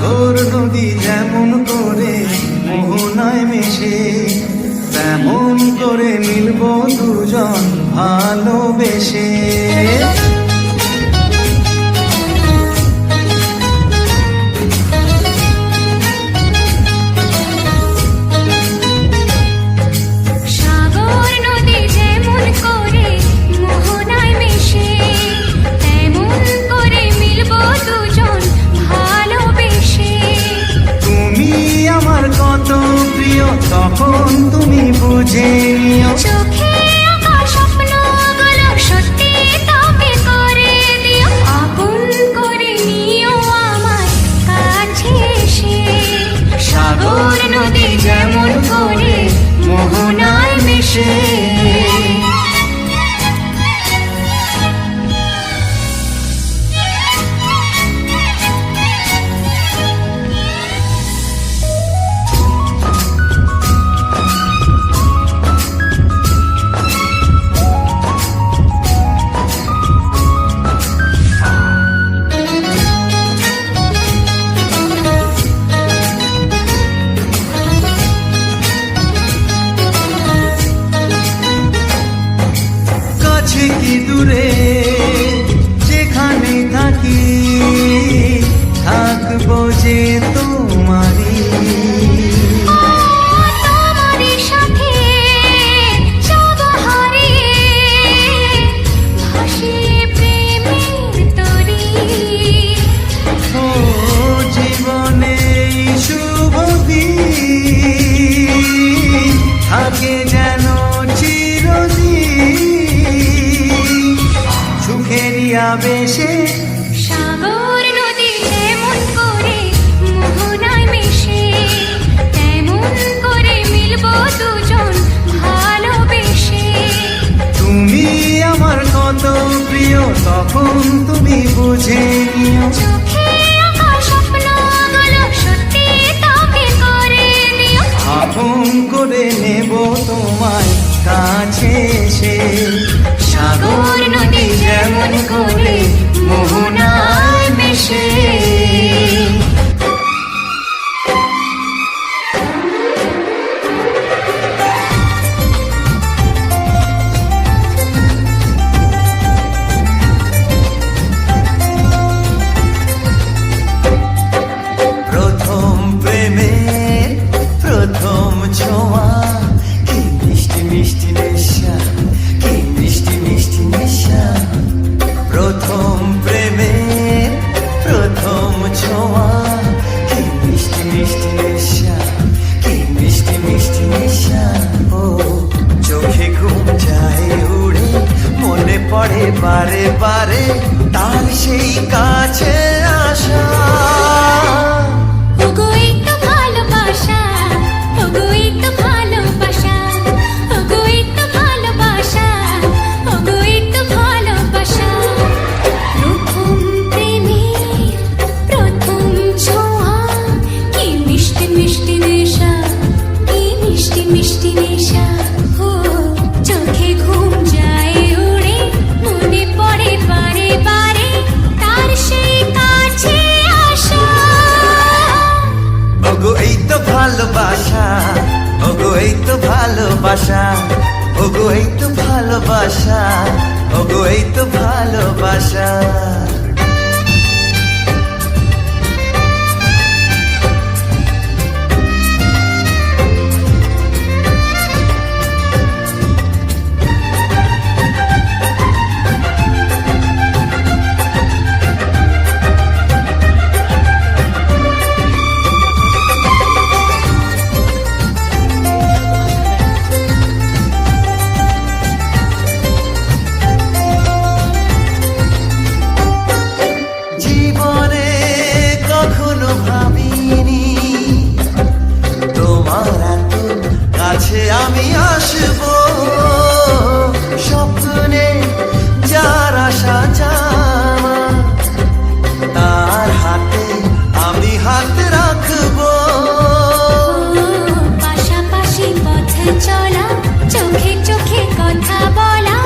সাগর নদী যেমন করে মোহনায় মেশে, তেমন করে মিলবো দুজন ভালোবেসে। তখন তুমি বুঝে নিও, চোখে আঁকা স্বপ্নগুলো সত্যি তবে করে দিও। আপন করে নিও আমার কাছে এসে, সাগর নদী যেমন করে মোহনায় মেশে। কি দূরে যেখানে থাকি, থাকবো যে তোমারি। সাথে যাব হারিয়ে, ভাসিয়ে প্রেমের তরি। ও জীবনে শুভ দিন থাকে যেন বেশে। সাগর নদী যেমন করে মোহনায় মেশে, তেমন করে মিলবো দুজন ভালোবেসে। তুমি আমার কত প্রিয় তখন তুমি বুঝে নিও, চোখে আঁকা স্বপ্নগুলো সত্যি তবে করে দিও। আপন করে নেব তোমায় কাছে এসে, সাগর নদী যেমন করে মোহনায় মেশে। প্রথম প্রেমের প্রথম ছোঁয়া, কি মিষ্টি মিষ্টি নেশা, কি মিষ্টি মিষ্টি নেশা। প্রথম প্রেমের প্রথম ছোঁয়া, কি মিষ্টি মিষ্টি নেশা, কি মিষ্টি মিষ্টি নেশা। ও চোখে ঘুম যায় উড়ে, মনে পড়ে বারে বারে তার সেই কাছে আসা। ওগো এই তো ভালোবাসা, ওগো এই তো ভালোবাসা, ওগো এই তো ভালোবাসা, ওগো এই তো ভালোবাসা। প্রথম প্রেমের প্রথম ছোঁয়া, কি মিষ্টি মিষ্টি নেশা, কি মিষ্টি মিষ্টি নেশা। ও চোখে ঘুম যায় উড়ে, মনে পড়ে বারে বারে তার সেই কাছে আসা। ওগো এই তো ভালোবাসা, ওগো এই তো ভালোবাসা, ওগো এই তো ভালোবাসা, ওগো এই তো ভালোবাসা। আমি আসব স্বপ্নে, যার আশা জানা তার হাতে আমি হাত রাখবো। পাশাপাশি পথে চলা, চোখে চোখে কথা বলা,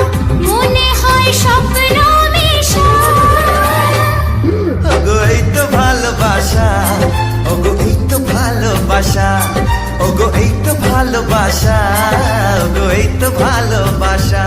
মনে হয় স্বপ্ন মেশা। এই তো ভালোবাসা, ভালোবাসা ওগো এই তো ভালোবাসা